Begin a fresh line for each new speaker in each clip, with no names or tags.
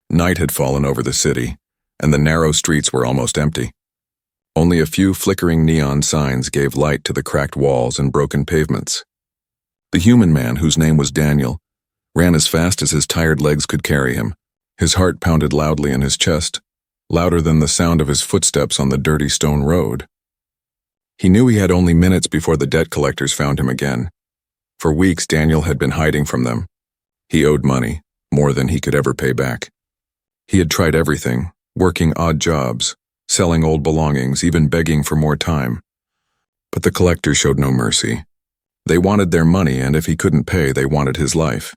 Night had fallen over the city, and the narrow streets were almost empty. Only a few flickering neon signs gave light to the cracked walls and broken pavements. The human man, whose name was Daniel, ran as fast as his tired legs could carry him. His heart pounded loudly in his chest, louder than the sound of his footsteps on the dirty stone road. He knew he had only minutes before the debt collectors found him again. For weeks, Daniel had been hiding from them. He owed money, more than he could ever pay back. He had tried everything, working odd jobs, selling old belongings, even begging for more time. But the collectors showed no mercy. They wanted their money, and if he couldn't pay, they wanted his life.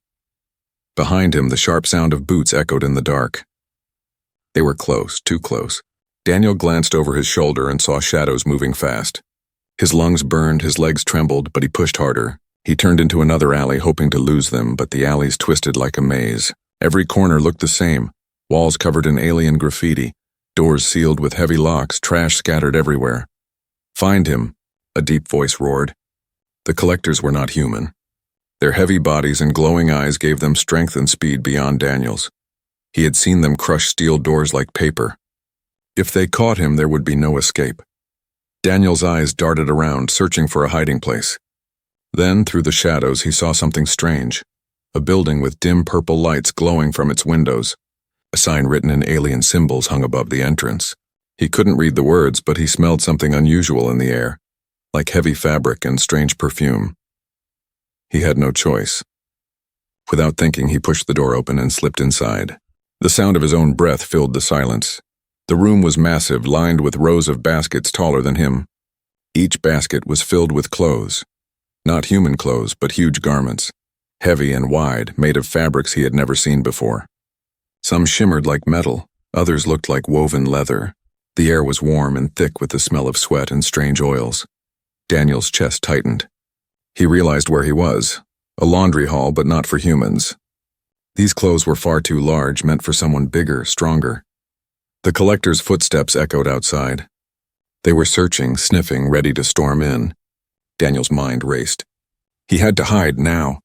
Behind him, the sharp sound of boots echoed in the dark. They were close, too close. Daniel glanced over his shoulder and saw shadows moving fast. His lungs burned, his legs trembled, but he pushed harder. He turned into another alley, hoping to lose them, but the alleys twisted like a maze. Every corner looked the same, walls covered in alien graffiti, doors sealed with heavy locks, trash scattered everywhere. "Find him," a deep voice roared. The collectors were not human. Their heavy bodies and glowing eyes gave them strength and speed beyond Daniel's. He had seen them crush steel doors like paper. If they caught him, there would be no escape. Daniel's eyes darted around, searching for a hiding place. Then, through the shadows, he saw something strange. A building with dim purple lights glowing from its windows. A sign written in alien symbols hung above the entrance. He couldn't read the words, but he smelled something unusual in the air, like heavy fabric and strange perfume. He had no choice. Without thinking, he pushed the door open and slipped inside. The sound of his own breath filled the silence. The room was massive, lined with rows of baskets taller than him. Each basket was filled with clothes. Not human clothes, but huge garments, heavy and wide, made of fabrics he had never seen before. Some shimmered like metal, others looked like woven leather. The air was warm and thick with the smell of sweat and strange oils. Daniel's chest tightened. He realized where he was, a laundry hall, but not for humans. These clothes were far too large, meant for someone bigger, stronger. The collectors' footsteps echoed outside. They were searching, sniffing, ready to storm in. Daniel's mind raced. He had to hide now.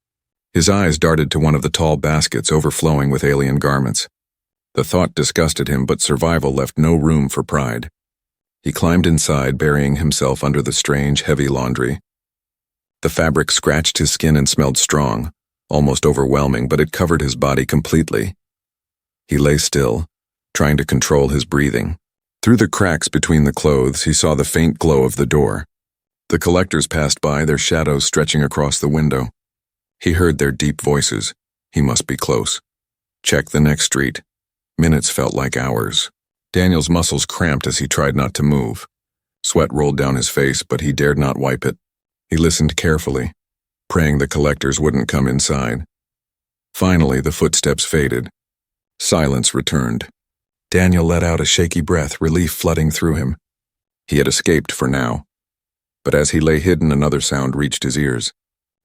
His eyes darted to one of the tall baskets overflowing with alien garments. The thought disgusted him, but survival left no room for pride. He climbed inside, burying himself under the strange, heavy laundry. The fabric scratched his skin and smelled strong, almost overwhelming, but it covered his body completely. He lay still, trying to control his breathing. Through the cracks between the clothes, he saw the faint glow of the door. The collectors passed by, their shadows stretching across the window. He heard their deep voices. He must be close. Check the next street. Minutes felt like hours. Daniel's muscles cramped as he tried not to move. Sweat rolled down his face, but he dared not wipe it. He listened carefully, praying the collectors wouldn't come inside. Finally, the footsteps faded. Silence returned. Daniel let out a shaky breath, relief flooding through him. He had escaped for now. But as he lay hidden, another sound reached his ears.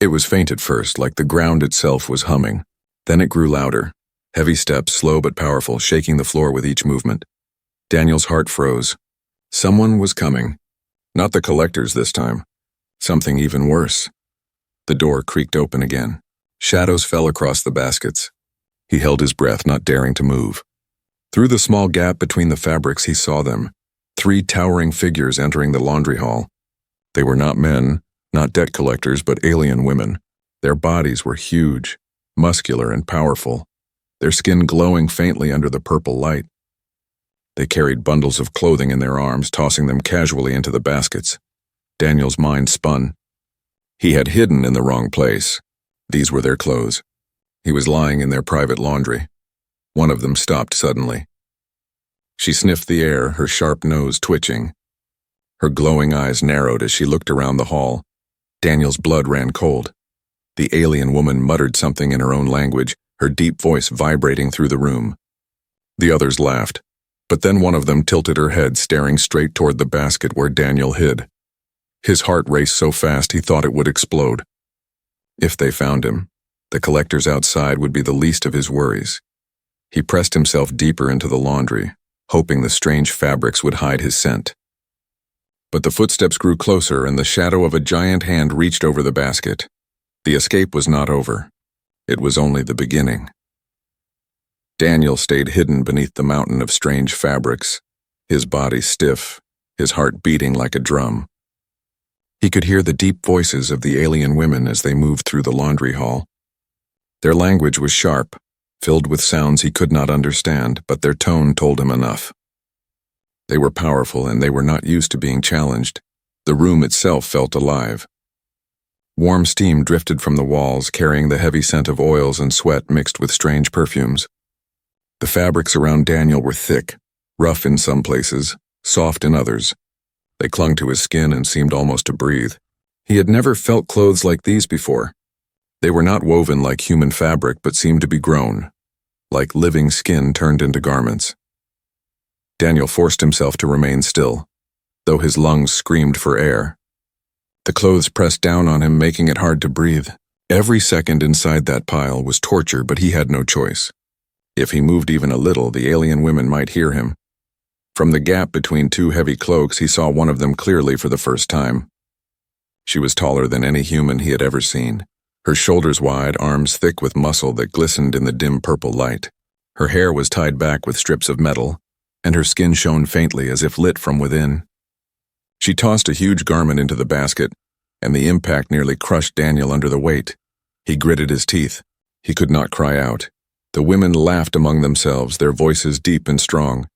It was faint at first, like the ground itself was humming. Then it grew louder. Heavy steps, slow but powerful, shaking the floor with each movement. Daniel's heart froze. Someone was coming. Not the collectors this time. Something even worse. The door creaked open again. Shadows fell across the baskets. He held his breath, not daring to move. Through the small gap between the fabrics, he saw them. 3 towering figures entering the laundry hall. They were not men, not debt collectors, but alien women. Their bodies were huge, muscular and powerful, their skin glowing faintly under the purple light. They carried bundles of clothing in their arms, tossing them casually into the baskets. Daniel's mind spun. He had hidden in the wrong place. These were their clothes. He was lying in their private laundry. One of them stopped suddenly. She sniffed the air, her sharp nose twitching. Her glowing eyes narrowed as she looked around the hall. Daniel's blood ran cold. The alien woman muttered something in her own language, her deep voice vibrating through the room. The others laughed, but then one of them tilted her head, staring straight toward the basket where Daniel hid. His heart raced so fast he thought it would explode. If they found him, the collectors outside would be the least of his worries. He pressed himself deeper into the laundry, hoping the strange fabrics would hide his scent. But the footsteps grew closer, and the shadow of a giant hand reached over the basket. The escape was not over. It was only the beginning. Daniel stayed hidden beneath the mountain of strange fabrics, his body stiff, his heart beating like a drum. He could hear the deep voices of the alien women as they moved through the laundry hall. Their language was sharp, filled with sounds he could not understand, but their tone told him enough. They were powerful and they were not used to being challenged. The room itself felt alive. Warm steam drifted from the walls, carrying the heavy scent of oils and sweat mixed with strange perfumes. The fabrics around Daniel were thick, rough in some places, soft in others. They clung to his skin and seemed almost to breathe. He had never felt clothes like these before. They were not woven like human fabric, but seemed to be grown, like living skin turned into garments. Daniel forced himself to remain still, though his lungs screamed for air. The clothes pressed down on him, making it hard to breathe. Every second inside that pile was torture, but he had no choice. If he moved even a little, the alien women might hear him. From the gap between two heavy cloaks, he saw one of them clearly for the first time. She was taller than any human he had ever seen, her shoulders wide, arms thick with muscle that glistened in the dim purple light. Her hair was tied back with strips of metal, and her skin shone faintly as if lit from within. She tossed a huge garment into the basket, and the impact nearly crushed Daniel under the weight. He gritted his teeth. He could not cry out. The women laughed among themselves, their voices deep and strong.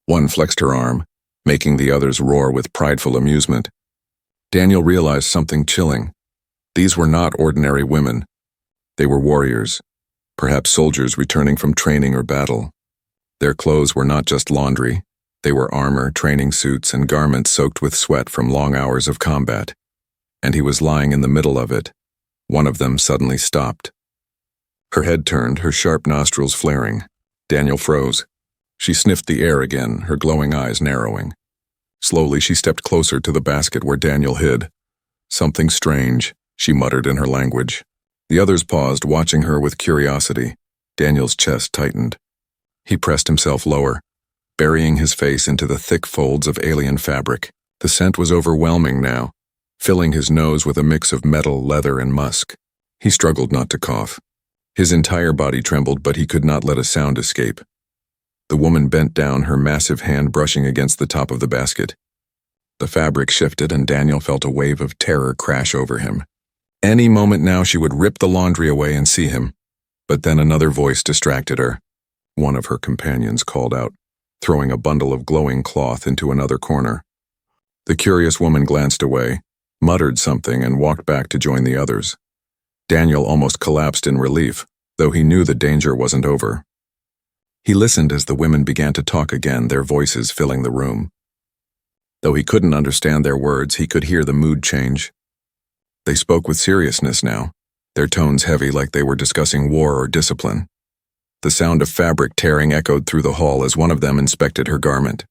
One flexed her arm, making the others roar with prideful amusement. Daniel realized something chilling. These were not ordinary women. They were warriors, perhaps soldiers returning from training or battle. Their clothes were not just laundry. They were armor, training suits, and garments soaked with sweat from long hours of combat. And he was lying in the middle of it. One of them suddenly stopped. Her head turned, her sharp nostrils flaring. Daniel froze. She sniffed the air again, her glowing eyes narrowing. Slowly, she stepped closer to the basket where Daniel hid. "Something strange," she muttered in her language. The others paused, watching her with curiosity. Daniel's chest tightened. He pressed himself lower, burying his face into the thick folds of alien fabric. The scent was overwhelming now, filling his nose with a mix of metal, leather, and musk. He struggled not to cough. His entire body trembled, but he could not let a sound escape. The woman bent down, her massive hand brushing against the top of the basket. The fabric shifted, and Daniel felt a wave of terror crash over him. Any moment now she would rip the laundry away and see him. But then another voice distracted her. One of her companions called out, throwing a bundle of glowing cloth into another corner. The curious woman glanced away, muttered something, and walked back to join the others. Daniel almost collapsed in relief, though he knew the danger wasn't over. He listened as the women began to talk again, their voices filling the room. Though he couldn't understand their words, he could hear the mood change. They spoke with seriousness now, their tones heavy like they were discussing war or discipline. The sound of fabric tearing echoed through the hall as one of them inspected her garment.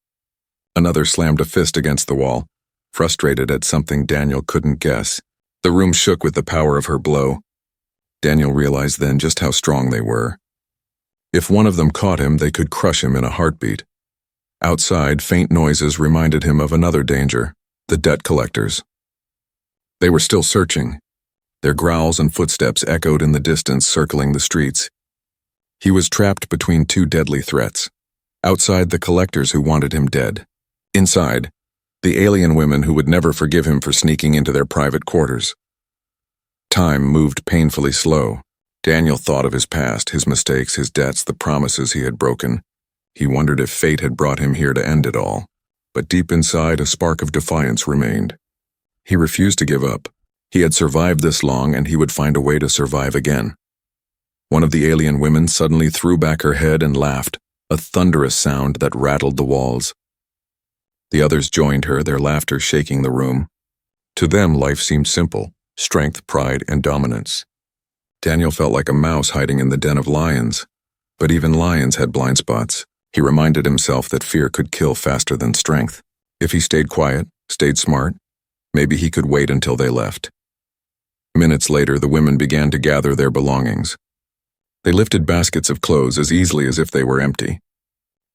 Another slammed a fist against the wall, frustrated at something Daniel couldn't guess. The room shook with the power of her blow. Daniel realized then just how strong they were. If one of them caught him, they could crush him in a heartbeat. Outside, faint noises reminded him of another danger, the debt collectors. They were still searching. Their growls and footsteps echoed in the distance, circling the streets. He was trapped between two deadly threats. Outside, the collectors who wanted him dead. Inside, the alien women who would never forgive him for sneaking into their private quarters. Time moved painfully slow. Daniel thought of his past, his mistakes, his debts, the promises he had broken. He wondered if fate had brought him here to end it all. But deep inside, a spark of defiance remained. He refused to give up. He had survived this long, and he would find a way to survive again. One of the alien women suddenly threw back her head and laughed, a thunderous sound that rattled the walls. The others joined her, their laughter shaking the room. To them, life seemed simple: strength, pride, and dominance. Daniel felt like a mouse hiding in the den of lions. But even lions had blind spots. He reminded himself that fear could kill faster than strength. If he stayed quiet, stayed smart, maybe he could wait until they left. Minutes later, the women began to gather their belongings. They lifted baskets of clothes as easily as if they were empty.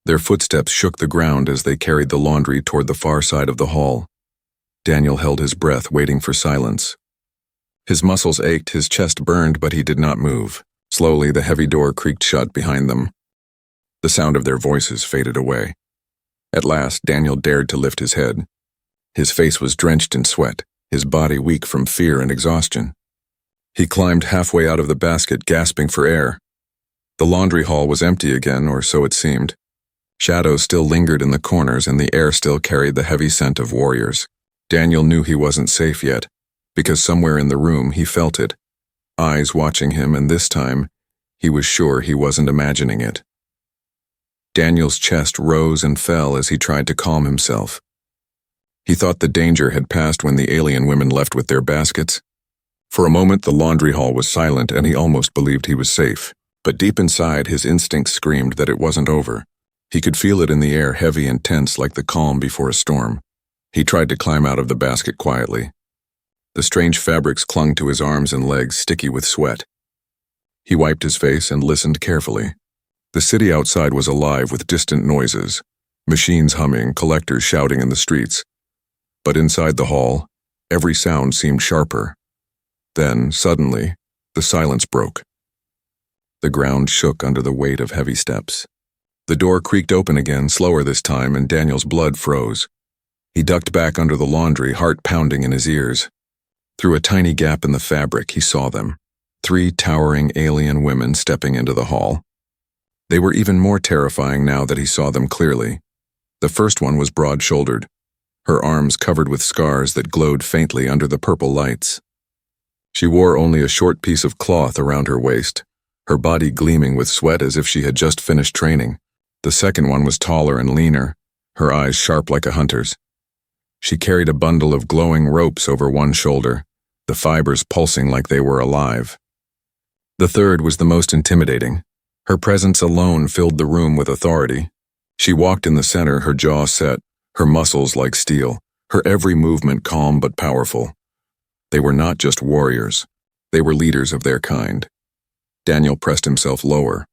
Their footsteps shook the ground as they carried the laundry toward the far side of the hall. Daniel held his breath, waiting for silence. His muscles ached, his chest burned, but he did not move. Slowly, the heavy door creaked shut behind them. The sound of their voices faded away. At last, Daniel dared to lift his head. His face was drenched in sweat, his body weak from fear and exhaustion. He climbed halfway out of the basket, gasping for air. The laundry hall was empty again, or so it seemed. Shadows still lingered in the corners, and the air still carried the heavy scent of warriors. Daniel knew he wasn't safe yet, because somewhere in the room he felt it. Eyes watching him, and this time, he was sure he wasn't imagining it. Daniel's chest rose and fell as he tried to calm himself. He thought the danger had passed when the alien women left with their baskets. For a moment, the laundry hall was silent, and he almost believed he was safe. But deep inside, his instincts screamed that it wasn't over. He could feel it in the air, heavy and tense like the calm before a storm. He tried to climb out of the basket quietly. The strange fabrics clung to his arms and legs, sticky with sweat. He wiped his face and listened carefully. The city outside was alive with distant noises, machines humming, collectors shouting in the streets. But inside the hall, every sound seemed sharper. Then, suddenly, the silence broke. The ground shook under the weight of heavy steps. The door creaked open again, slower this time, and Daniel's blood froze. He ducked back under the laundry, heart pounding in his ears. Through a tiny gap in the fabric, he saw them. 3 towering alien women stepping into the hall. They were even more terrifying now that he saw them clearly. The first one was broad-shouldered, her arms covered with scars that glowed faintly under the purple lights. She wore only a short piece of cloth around her waist, her body gleaming with sweat as if she had just finished training. The second one was taller and leaner, her eyes sharp like a hunter's. She carried a bundle of glowing ropes over one shoulder, the fibers pulsing like they were alive. The third was the most intimidating. Her presence alone filled the room with authority. She walked in the center, her jaw set, her muscles like steel, her every movement calm but powerful. They were not just warriors. They were leaders of their kind. Daniel pressed himself lower.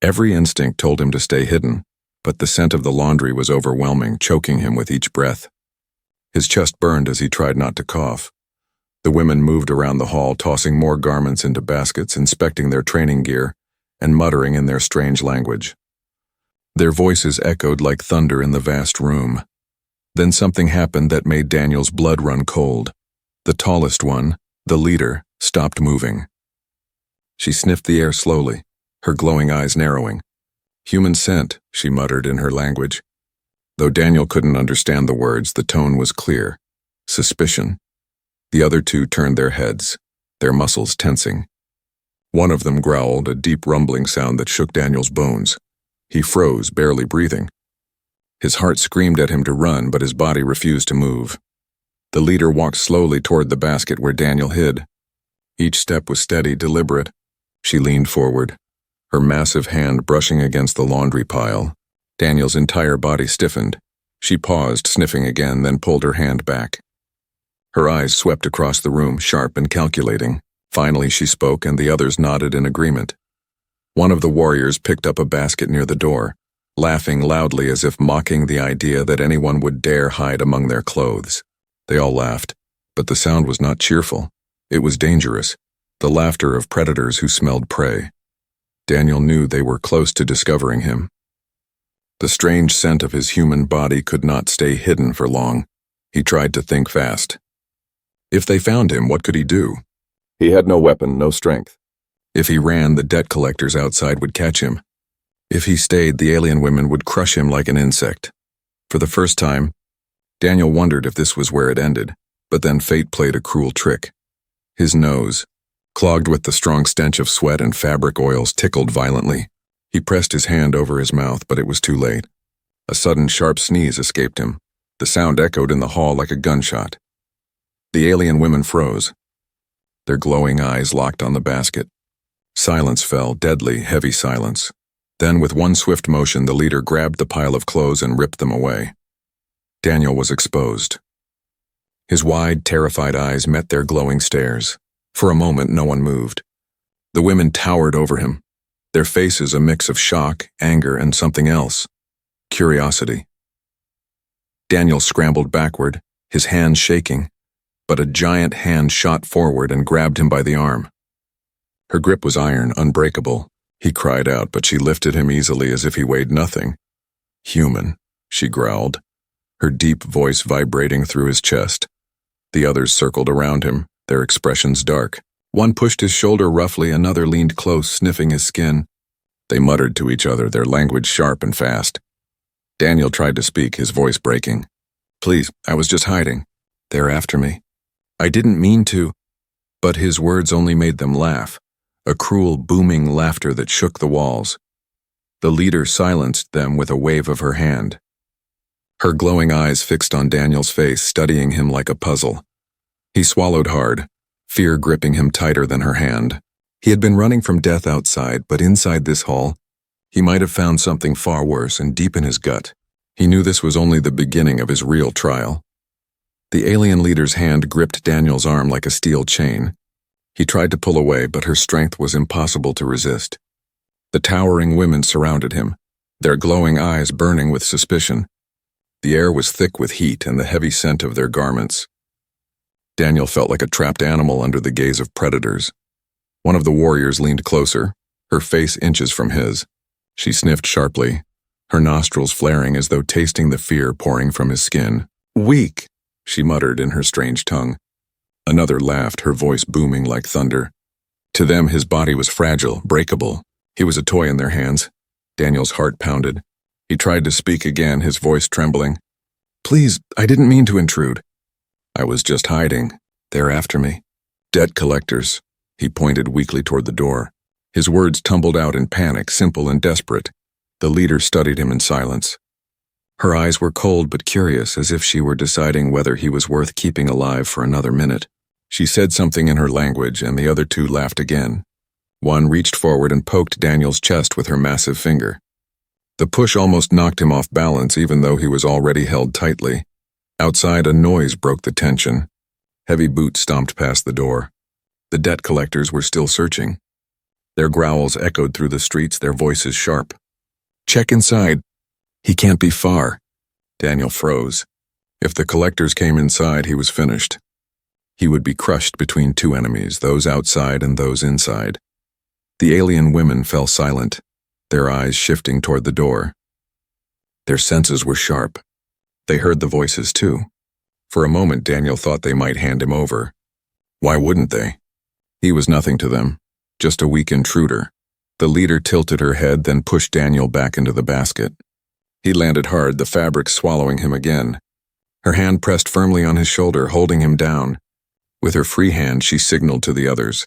Every instinct told him to stay hidden, but the scent of the laundry was overwhelming, choking him with each breath. His chest burned as he tried not to cough. The women moved around the hall, tossing more garments into baskets, inspecting their training gear, and muttering in their strange language. Their voices echoed like thunder in the vast room. Then something happened that made Daniel's blood run cold. The tallest one, the leader, stopped moving. She sniffed the air slowly, her glowing eyes narrowing. "Human scent," she muttered in her language. Though Daniel couldn't understand the words, the tone was clear. Suspicion. The other 2 turned their heads, their muscles tensing. One of them growled, a deep rumbling sound that shook Daniel's bones. He froze, barely breathing. His heart screamed at him to run, but his body refused to move. The leader walked slowly toward the basket where Daniel hid. Each step was steady, deliberate. She leaned forward, her massive hand brushing against the laundry pile. Daniel's entire body stiffened. She paused, sniffing again, then pulled her hand back. Her eyes swept across the room, sharp and calculating. Finally she spoke, and the others nodded in agreement. One of the warriors picked up a basket near the door, laughing loudly as if mocking the idea that anyone would dare hide among their clothes. They all laughed, but the sound was not cheerful. It was dangerous, the laughter of predators who smelled prey. Daniel knew they were close to discovering him. The strange scent of his human body could not stay hidden for long. He tried to think fast. If they found him, what could he do? He had no weapon, no strength. If he ran, the debt collectors outside would catch him. If he stayed, the alien women would crush him like an insect. For the first time, Daniel wondered if this was where it ended, but then fate played a cruel trick. His nose, clogged with the strong stench of sweat and fabric oils, tickled violently. He pressed his hand over his mouth, but it was too late. A sudden sharp sneeze escaped him. The sound echoed in the hall like a gunshot. The alien women froze. Their glowing eyes locked on the basket. Silence fell, deadly, heavy silence. Then, with one swift motion, the leader grabbed the pile of clothes and ripped them away. Daniel was exposed. His wide, terrified eyes met their glowing stares. For a moment, no one moved. The women towered over him, their faces a mix of shock, anger, and something else. Curiosity. Daniel scrambled backward, his hands shaking, but a giant hand shot forward and grabbed him by the arm. Her grip was iron, unbreakable, He cried out, but she lifted him easily as if he weighed nothing. "Human," she growled, her deep voice vibrating through his chest. The others circled around him, their expressions dark. One pushed his shoulder roughly, another leaned close, sniffing his skin. They muttered to each other, their language sharp and fast. Daniel tried to speak, his voice breaking. "Please, I was just hiding. They're after me. I didn't mean to." But his words only made them laugh, a cruel, booming laughter that shook the walls. The leader silenced them with a wave of her hand. Her glowing eyes fixed on Daniel's face, studying him like a puzzle. He swallowed hard, fear gripping him tighter than her hand. He had been running from death outside, but inside this hall, he might have found something far worse, and deep in his gut, he knew this was only the beginning of his real trial. The alien leader's hand gripped Daniel's arm like a steel chain. He tried to pull away, but her strength was impossible to resist. The towering women surrounded him, their glowing eyes burning with suspicion. The air was thick with heat and the heavy scent of their garments. Daniel felt like a trapped animal under the gaze of predators. One of the warriors leaned closer, her face inches from his. She sniffed sharply, her nostrils flaring as though tasting the fear pouring from his skin. "Weak," she muttered in her strange tongue. Another laughed, her voice booming like thunder. To them, his body was fragile, breakable. He was a toy in their hands. Daniel's heart pounded. He tried to speak again, his voice trembling. "Please, I didn't mean to intrude. I was just hiding. They're after me. Debt collectors." He pointed weakly toward the door. His words tumbled out in panic, simple and desperate. The leader studied him in silence. Her eyes were cold but curious, as if she were deciding whether he was worth keeping alive for another minute. She said something in her language, and the other two laughed again. One reached forward and poked Daniel's chest with her massive finger. The push almost knocked him off balance, even though he was already held tightly. Outside, a noise broke the tension. Heavy boots stomped past the door. The debt collectors were still searching. Their growls echoed through the streets, their voices sharp. "Check inside. He can't be far." Daniel froze. If the collectors came inside, he was finished. He would be crushed between two enemies, those outside and those inside. The alien women fell silent, their eyes shifting toward the door. Their senses were sharp. They heard the voices too. For a moment, Daniel thought they might hand him over. Why wouldn't they? He was nothing to them, just a weak intruder. The leader tilted her head, then pushed Daniel back into the basket. He landed hard, the fabric swallowing him again. Her hand pressed firmly on his shoulder, holding him down. With her free hand, she signaled to the others.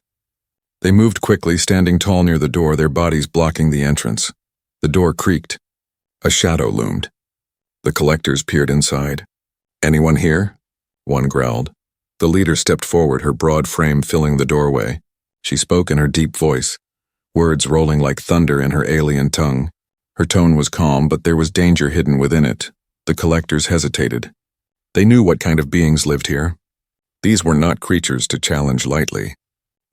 They moved quickly, standing tall near the door, their bodies blocking the entrance. The door creaked. A shadow loomed. The collectors peered inside. "Anyone here?" one growled. The leader stepped forward, her broad frame filling the doorway. She spoke in her deep voice, words rolling like thunder in her alien tongue. Her tone was calm, but there was danger hidden within it. The collectors hesitated. They knew what kind of beings lived here. These were not creatures to challenge lightly.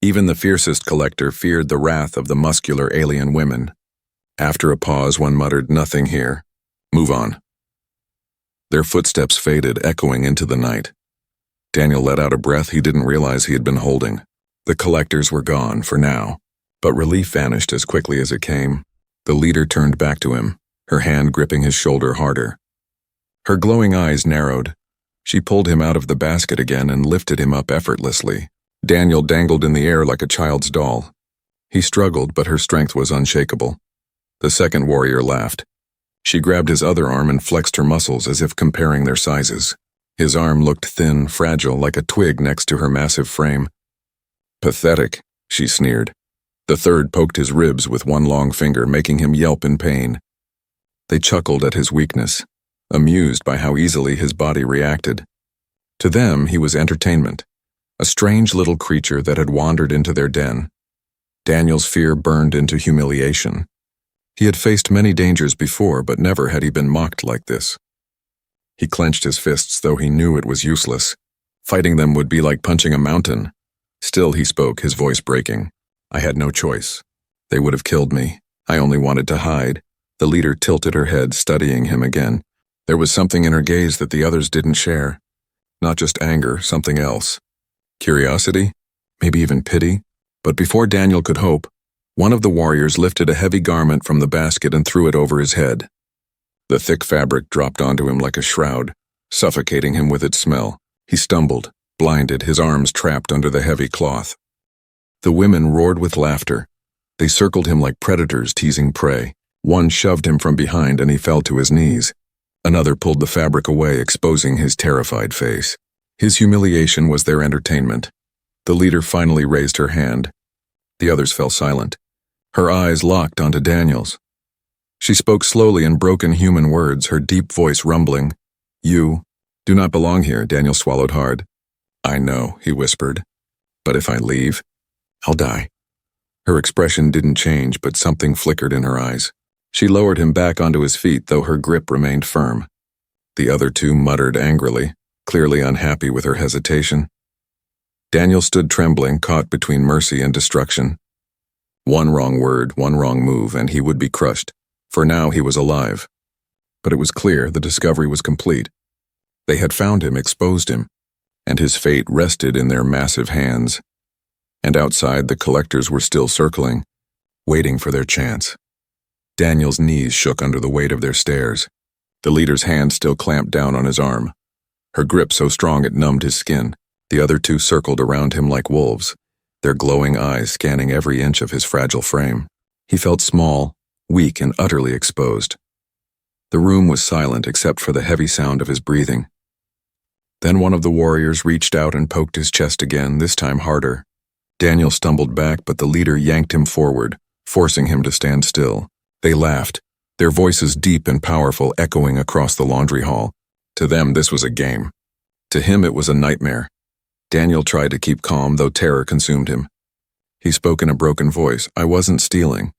Even the fiercest collector feared the wrath of the muscular alien women. After a pause, one muttered, "Nothing here. Move on." Their footsteps faded, echoing into the night. Daniel let out a breath he didn't realize he had been holding. The collectors were gone, for now, but relief vanished as quickly as it came. The leader turned back to him, her hand gripping his shoulder harder. Her glowing eyes narrowed. She pulled him out of the basket again and lifted him up effortlessly. Daniel dangled in the air like a child's doll. He struggled, but her strength was unshakable. The second warrior laughed. She grabbed his other arm and flexed her muscles as if comparing their sizes. His arm looked thin, fragile, like a twig next to her massive frame. "Pathetic," she sneered. The third poked his ribs with one long finger, making him yelp in pain. They chuckled at his weakness, amused by how easily his body reacted. To them, he was entertainment, a strange little creature that had wandered into their den. Daniel's fear burned into humiliation. He had faced many dangers before, but never had he been mocked like this. He clenched his fists, though he knew it was useless. Fighting them would be like punching a mountain. Still he spoke, his voice breaking. "I had no choice. They would have killed me. I only wanted to hide." The leader tilted her head, studying him again. There was something in her gaze that the others didn't share. Not just anger, something else. Curiosity? Maybe even pity? But before Daniel could hope, One of the warriors lifted a heavy garment from the basket and threw it over his head. The thick fabric dropped onto him like a shroud, suffocating him with its smell. He stumbled, blinded, his arms trapped under the heavy cloth. The women roared with laughter. They circled him like predators teasing prey. One shoved him from behind and he fell to his knees. Another pulled the fabric away, exposing his terrified face. His humiliation was their entertainment. The leader finally raised her hand. The others fell silent. Her eyes locked onto Daniel's. She spoke slowly in broken human words, her deep voice rumbling. "You do not belong here," Daniel swallowed hard. "I know," he whispered. "But if I leave, I'll die." Her expression didn't change, but something flickered in her eyes. She lowered him back onto his feet, though her grip remained firm. The other two muttered angrily, clearly unhappy with her hesitation. Daniel stood trembling, caught between mercy and destruction. One wrong word, one wrong move, and he would be crushed. For now he was alive. But it was clear the discovery was complete. They had found him, exposed him, and his fate rested in their massive hands. And outside, the collectors were still circling, waiting for their chance. Daniel's knees shook under the weight of their stares. The leader's hand still clamped down on his arm, her grip so strong it numbed his skin. The other two circled around him like wolves, their glowing eyes scanning every inch of his fragile frame. He felt small, weak, and utterly exposed. The room was silent except for the heavy sound of his breathing. Then one of the warriors reached out and poked his chest again, this time harder. Daniel stumbled back, but the leader yanked him forward, forcing him to stand still. They laughed, their voices deep and powerful, echoing across the laundry hall. To them, this was a game. To him, it was a nightmare. Daniel tried to keep calm, though terror consumed him. He spoke in a broken voice. "I wasn't stealing.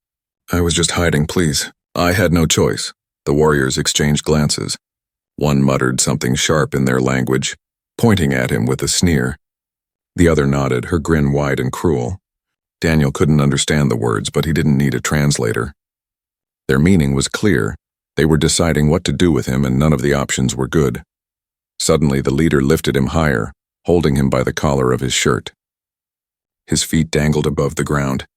I was just hiding, please. I had no choice." The warriors exchanged glances. One muttered something sharp in their language, pointing at him with a sneer. The other nodded, her grin wide and cruel. Daniel couldn't understand the words, but he didn't need a translator. Their meaning was clear. They were deciding what to do with him, and none of the options were good. Suddenly, the leader lifted him higher, holding him by the collar of his shirt. His feet dangled above the ground.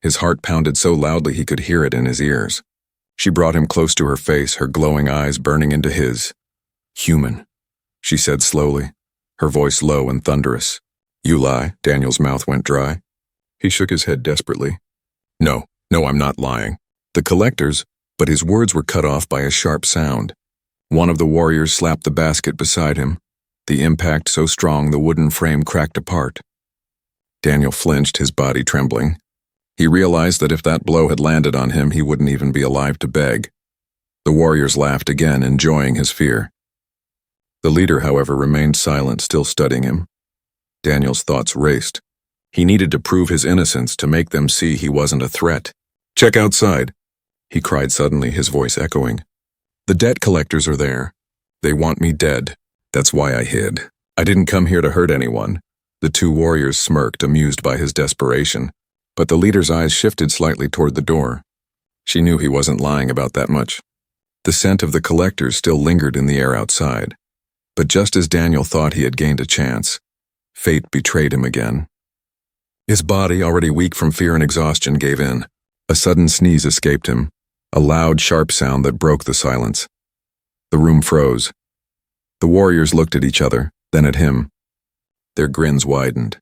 His heart pounded so loudly he could hear it in his ears. She brought him close to her face, her glowing eyes burning into his. "Human," she said slowly, her voice low and thunderous. "You lie." Daniel's mouth went dry. He shook his head desperately. No, I'm not lying." The collectors, but his words were cut off by a sharp sound. One of the warriors slapped the basket beside him, the impact so strong the wooden frame cracked apart. Daniel flinched, his body trembling. He realized that if that blow had landed on him, he wouldn't even be alive to beg. The warriors laughed again, enjoying his fear. The leader, however, remained silent, still studying him. Daniel's thoughts raced. He needed to prove his innocence, to make them see he wasn't a threat. "Check outside," he cried suddenly, his voice echoing. "The debt collectors are there. They want me dead. That's why I hid. I didn't come here to hurt anyone." The two warriors smirked, amused by his desperation, but the leader's eyes shifted slightly toward the door. She knew he wasn't lying about that much. The scent of the collectors still lingered in the air outside. But just as Daniel thought he had gained a chance, fate betrayed him again. His body, already weak from fear and exhaustion, gave in. A sudden sneeze escaped him, a loud, sharp sound that broke the silence. The room froze. The warriors looked at each other, then at him. Their grins widened.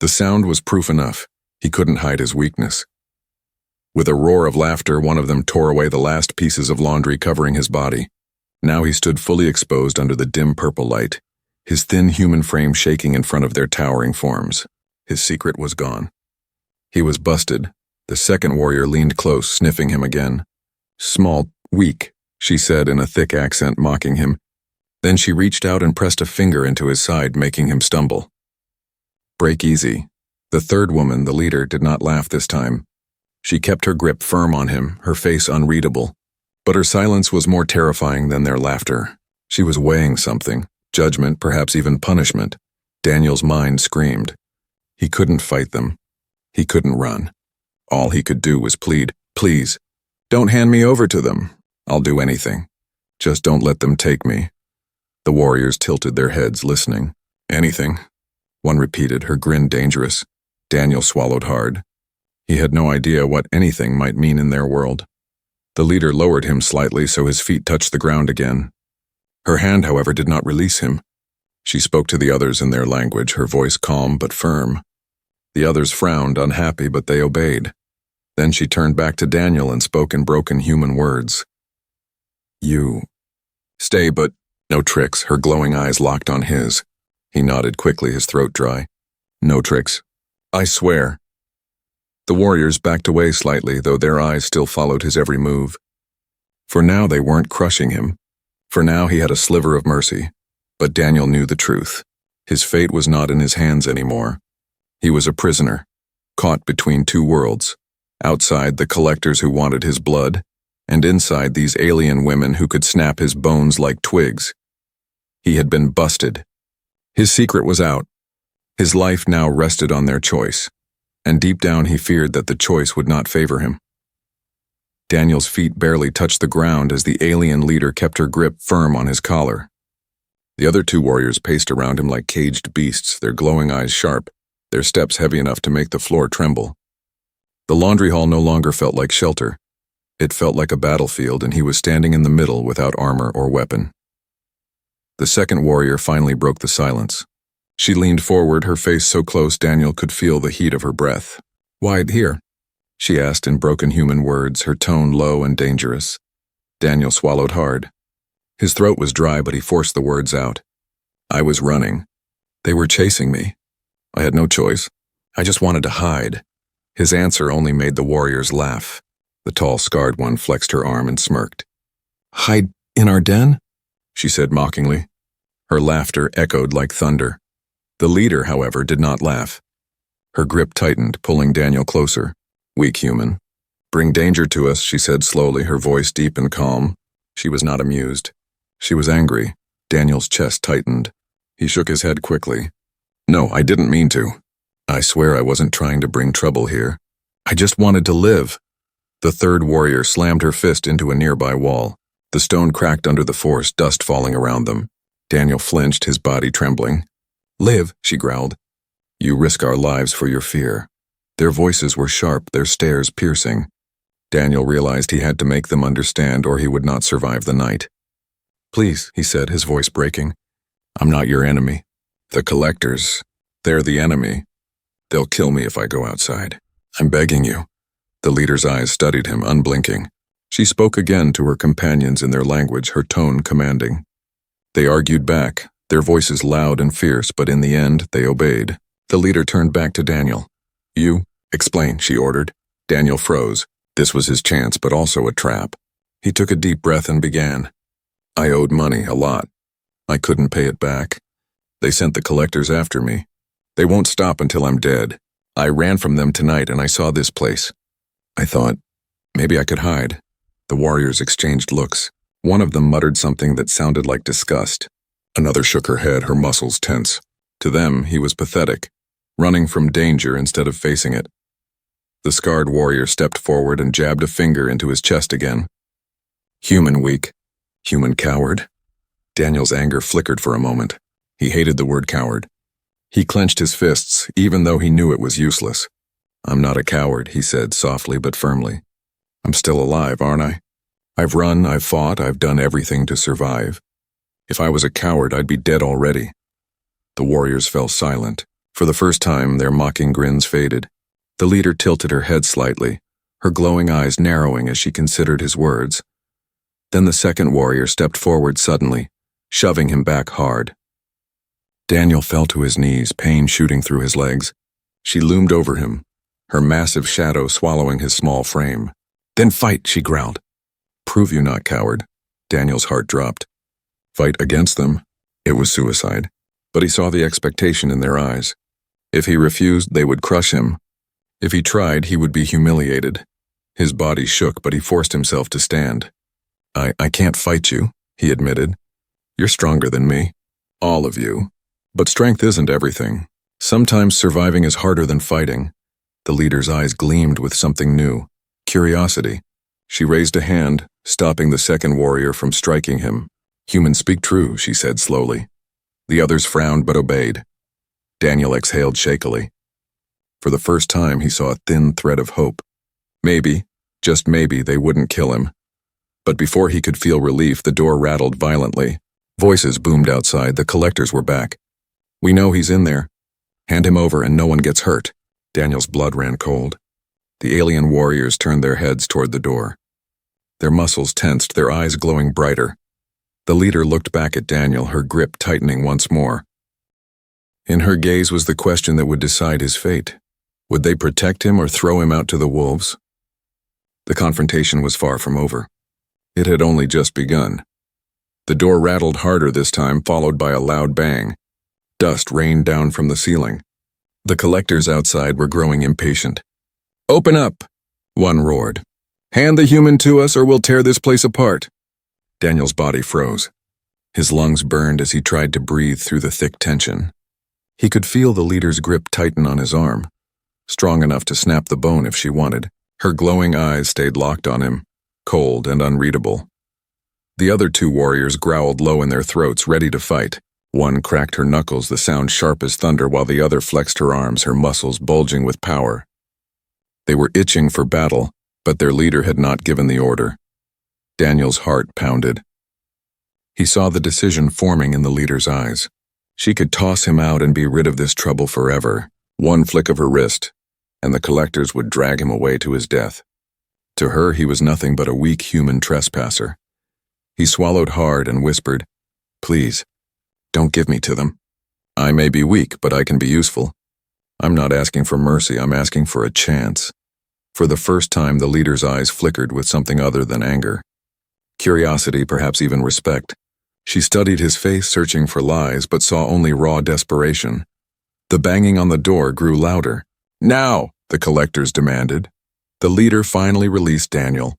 The sound was proof enough. He couldn't hide his weakness. With a roar of laughter, one of them tore away the last pieces of laundry covering his body. Now he stood fully exposed under the dim purple light, his thin human frame shaking in front of their towering forms. His secret was gone. He was busted. The second warrior leaned close, sniffing him again. "Small, weak," she said in a thick accent, mocking him. Then she reached out and pressed a finger into his side, making him stumble. "Break easy." The third woman, the leader, did not laugh this time. She kept her grip firm on him, her face unreadable. But her silence was more terrifying than their laughter. She was weighing something, judgment, perhaps even punishment. Daniel's mind screamed. He couldn't fight them. He couldn't run. All he could do was plead, "Please, don't hand me over to them. I'll do anything. Just don't let them take me." The warriors tilted their heads, listening. "Anything," one repeated, her grin dangerous. Daniel swallowed hard. He had no idea what anything might mean in their world. The leader lowered him slightly so his feet touched the ground again. Her hand, however, did not release him. She spoke to the others in their language, her voice calm but firm. The others frowned, unhappy, but they obeyed. Then she turned back to Daniel and spoke in broken human words. You. Stay, but no tricks. Her glowing eyes locked on his. He nodded quickly, his throat dry. No tricks. I swear. The warriors backed away slightly, though their eyes still followed his every move. For now they weren't crushing him. For now he had a sliver of mercy. But Daniel knew the truth. His fate was not in his hands anymore. He was a prisoner, caught between two worlds. Outside, the collectors who wanted his blood, and inside, these alien women who could snap his bones like twigs. He had been busted. His secret was out. His life now rested on their choice, and deep down he feared that the choice would not favor him. Daniel's feet barely touched the ground as the alien leader kept her grip firm on his collar. The other two warriors paced around him like caged beasts, their glowing eyes sharp, their steps heavy enough to make the floor tremble. The laundry hall no longer felt like shelter. It felt like a battlefield, and he was standing in the middle without armor or weapon. The second warrior finally broke the silence. She leaned forward, her face so close Daniel could feel the heat of her breath. "Why here?" she asked in broken human words, her tone low and dangerous. Daniel swallowed hard. His throat was dry, but he forced the words out. "I was running. They were chasing me. I had no choice. I just wanted to hide." His answer only made the warriors laugh. The tall, scarred one flexed her arm and smirked. "Hide in our den?" she said mockingly. Her laughter echoed like thunder. The leader, however, did not laugh. Her grip tightened, pulling Daniel closer. "Weak human. Bring danger to us," she said slowly, her voice deep and calm. She was not amused. She was angry. Daniel's chest tightened. He shook his head quickly. "No, I didn't mean to. I swear I wasn't trying to bring trouble here. I just wanted to live." The third warrior slammed her fist into a nearby wall. The stone cracked under the force, dust falling around them. Daniel flinched, his body trembling. "Live," she growled. "You risk our lives for your fear." Their voices were sharp, their stares piercing. Daniel realized he had to make them understand or he would not survive the night. "Please," he said, his voice breaking. "I'm not your enemy. The collectors, they're the enemy. They'll kill me if I go outside. I'm begging you." The leader's eyes studied him, unblinking. She spoke again to her companions in their language, her tone commanding. They argued back, their voices loud and fierce, but in the end, they obeyed. The leader turned back to Daniel. "You, explain," she ordered. Daniel froze. This was his chance, but also a trap. He took a deep breath and began. "I owed money, a lot. I couldn't pay it back. They sent the collectors after me. They won't stop until I'm dead. I ran from them tonight and I saw this place. I thought, maybe I could hide." The warriors exchanged looks. One of them muttered something that sounded like disgust. Another shook her head, her muscles tense. To them, he was pathetic, running from danger instead of facing it. The scarred warrior stepped forward and jabbed a finger into his chest again. "Human weak. Human coward." Daniel's anger flickered for a moment. He hated the word coward. He clenched his fists, even though he knew it was useless. "I'm not a coward," he said softly but firmly. "I'm still alive, aren't I? I've run, I've fought, I've done everything to survive. If I was a coward, I'd be dead already." The warriors fell silent. For the first time, their mocking grins faded. The leader tilted her head slightly, her glowing eyes narrowing as she considered his words. Then the second warrior stepped forward suddenly, shoving him back hard. Daniel fell to his knees, pain shooting through his legs. She loomed over him, her massive shadow swallowing his small frame. "Then fight," she growled. "Prove you're not coward." Daniel's heart dropped. Fight against them? It was suicide. But he saw the expectation in their eyes. If he refused, they would crush him. If he tried, he would be humiliated. His body shook, but he forced himself to stand. I can't fight you," he admitted. "You're stronger than me. All of you. But strength isn't everything. Sometimes surviving is harder than fighting." The leader's eyes gleamed with something new. Curiosity. She raised a hand, stopping the second warrior from striking him. "Humans speak true," she said slowly. The others frowned but obeyed. Daniel exhaled shakily. For the first time, he saw a thin thread of hope. Maybe, just maybe, they wouldn't kill him. But before he could feel relief, the door rattled violently. Voices boomed outside. The collectors were back. "We know he's in there. Hand him over and no one gets hurt." Daniel's blood ran cold. The alien warriors turned their heads toward the door. Their muscles tensed, their eyes glowing brighter. The leader looked back at Daniel, her grip tightening once more. In her gaze was the question that would decide his fate. Would they protect him or throw him out to the wolves? The confrontation was far from over. It had only just begun. The door rattled harder this time, followed by a loud bang. Dust rained down from the ceiling. The collectors outside were growing impatient. "Open up!" one roared. "Hand the human to us or we'll tear this place apart." Daniel's body froze. His lungs burned as he tried to breathe through the thick tension. He could feel the leader's grip tighten on his arm, strong enough to snap the bone if she wanted. Her glowing eyes stayed locked on him, cold and unreadable. The other two warriors growled low in their throats, ready to fight. One cracked her knuckles, the sound sharp as thunder, while the other flexed her arms, her muscles bulging with power. They were itching for battle, but their leader had not given the order. Daniel's heart pounded. He saw the decision forming in the leader's eyes. She could toss him out and be rid of this trouble forever. One flick of her wrist, and the collectors would drag him away to his death. To her, he was nothing but a weak human trespasser. He swallowed hard and whispered, "Please, don't give me to them. I may be weak, but I can be useful. I'm not asking for mercy, I'm asking for a chance." For the first time, the leader's eyes flickered with something other than anger. Curiosity, perhaps even respect. She studied his face, searching for lies, but saw only raw desperation. The banging on the door grew louder. "Now!" the collectors demanded. The leader finally released Daniel.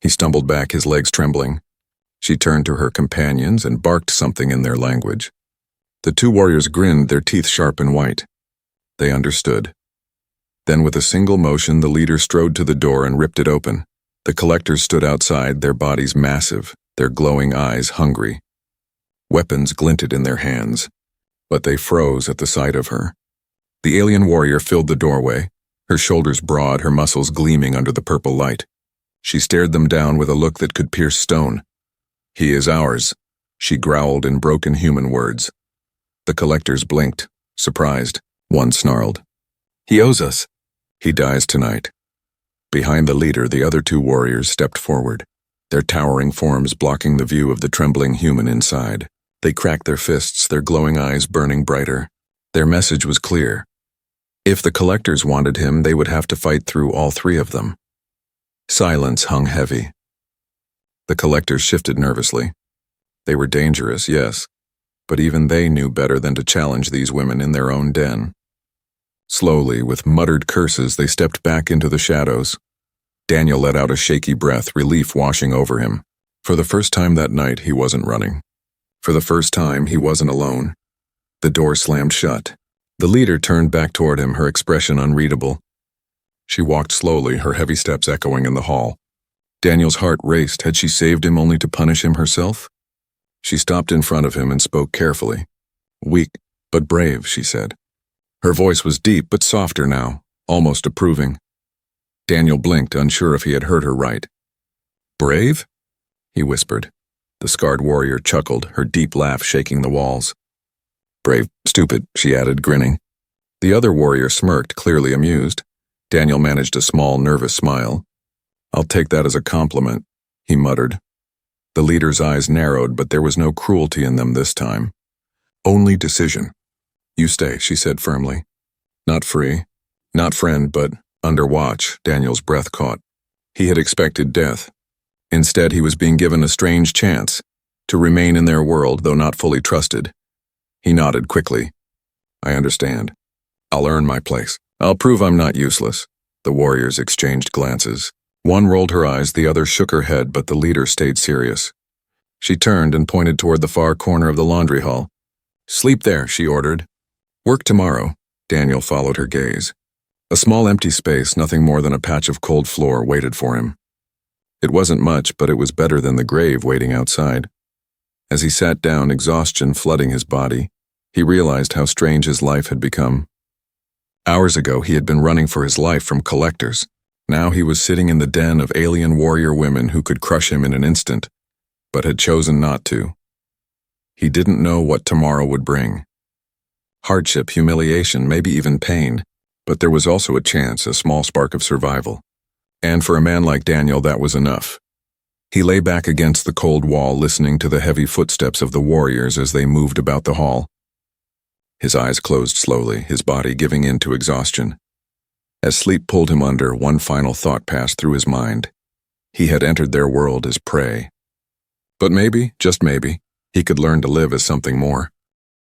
He stumbled back, his legs trembling. She turned to her companions and barked something in their language. The two warriors grinned, their teeth sharp and white. They understood. Then with a single motion, the leader strode to the door and ripped it open. The collectors stood outside, their bodies massive, their glowing eyes hungry. Weapons glinted in their hands, but they froze at the sight of her. The alien warrior filled the doorway, her shoulders broad, her muscles gleaming under the purple light. She stared them down with a look that could pierce stone. "He is ours," she growled in broken human words. The collectors blinked, surprised. One snarled, "He owes us. He dies tonight." Behind the leader, the other two warriors stepped forward, their towering forms blocking the view of the trembling human inside. They cracked their fists, their glowing eyes burning brighter. Their message was clear. If the collectors wanted him, they would have to fight through all three of them. Silence hung heavy. The collectors shifted nervously. They were dangerous, yes, but even they knew better than to challenge these women in their own den. Slowly, with muttered curses, they stepped back into the shadows. Daniel let out a shaky breath, relief washing over him. For the first time that night, he wasn't running. For the first time, he wasn't alone. The door slammed shut. The leader turned back toward him, her expression unreadable. She walked slowly, her heavy steps echoing in the hall. Daniel's heart raced. Had she saved him only to punish him herself? She stopped in front of him and spoke carefully. "Weak, but brave," she said. Her voice was deep, but softer now, almost approving. Daniel blinked, unsure if he had heard her right. "Brave?" he whispered. The scarred warrior chuckled, her deep laugh shaking the walls. "Brave, stupid," she added, grinning. The other warrior smirked, clearly amused. Daniel managed a small, nervous smile. "I'll take that as a compliment," he muttered. The leader's eyes narrowed, but there was no cruelty in them this time. Only decision. "You stay," she said firmly. Not free, not friend, but under watch. Daniel's breath caught. He had expected death. Instead, he was being given a strange chance to remain in their world, though not fully trusted. He nodded quickly. "I understand. I'll earn my place. I'll prove I'm not useless." The warriors exchanged glances. One rolled her eyes, the other shook her head, but the leader stayed serious. She turned and pointed toward the far corner of the laundry hall. "Sleep there," she ordered. "Work tomorrow." Daniel followed her gaze. A small empty space, nothing more than a patch of cold floor, waited for him. It wasn't much, but it was better than the grave waiting outside. As he sat down, exhaustion flooding his body, he realized how strange his life had become. Hours ago, he had been running for his life from collectors. Now he was sitting in the den of alien warrior women who could crush him in an instant, but had chosen not to. He didn't know what tomorrow would bring. Hardship, humiliation, maybe even pain, but there was also a chance, a small spark of survival. And for a man like Daniel, that was enough. He lay back against the cold wall, listening to the heavy footsteps of the warriors as they moved about the hall. His eyes closed slowly, his body giving in to exhaustion. As sleep pulled him under, one final thought passed through his mind. He had entered their world as prey. But maybe, just maybe, he could learn to live as something more.